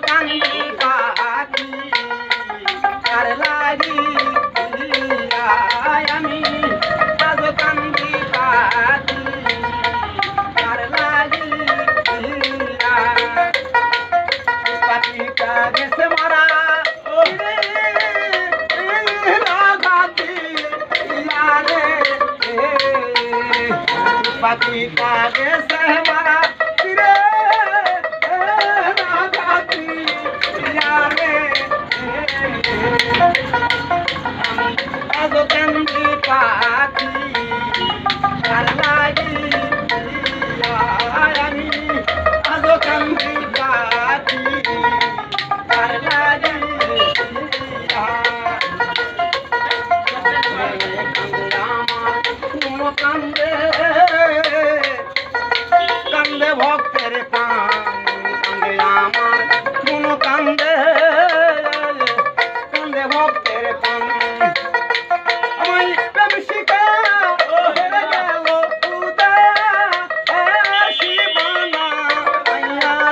কান্দি পাখি তার লাগি আমি আজ কান্দি পাখি তার লাগি পাখিটা গেছে মারা পাখিটা গেছে মারা আজ কান্দি পাখি তার লাগি আমি আজ কান্দি পাখি তার লাগি কান্দে কান্দে ভক্তের প্রাণ কান্দে আমার মন কান্দে কান্দে ভক্তের প্রাণ আমি প্রেম শিখা হেরে গেল শিবানা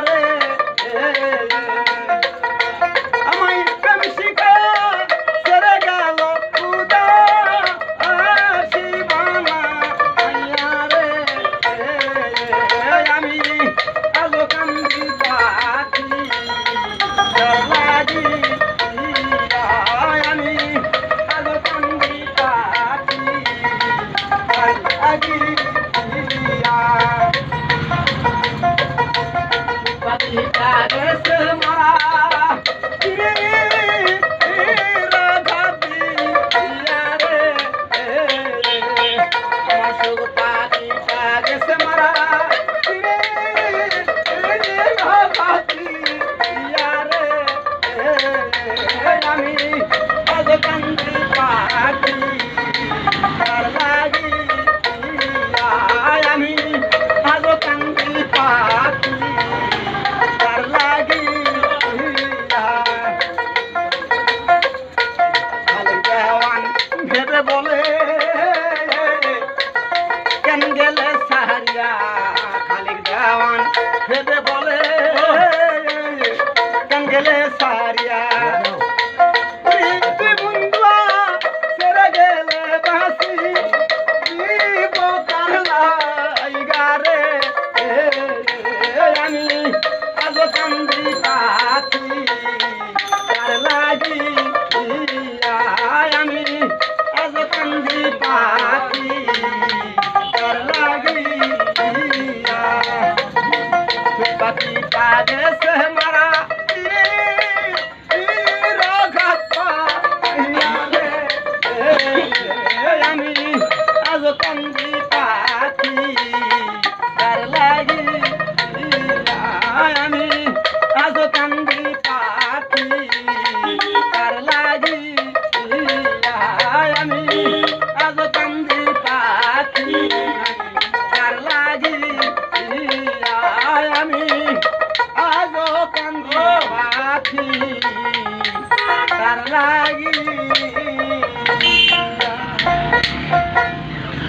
রে আমি প্রেম শিখা হেরে গেল শিবানা রে আমি আজ কান্দি পাখি লাগি আমি আজ কান্দি পাখি লাগি পাখিটা গেছে মারা রাধা দিয়া রে আমার সুখ পাখিটা গেছে মারা আমি আজ কান্দি পাখি তার লাগি আমি আজ কান্দি পাখি তার লাগি খালি দেওয়ান ভেবে বলে কেন গেলে সাহারিয়া খালি দেওয়ান ভেবে বলে কেন গেলে সাহারিয়া আমি আজ কান্দি পাখি তার লাগি আমি আজ কান্দি পাখি তার লাগি পাখিটা গেছে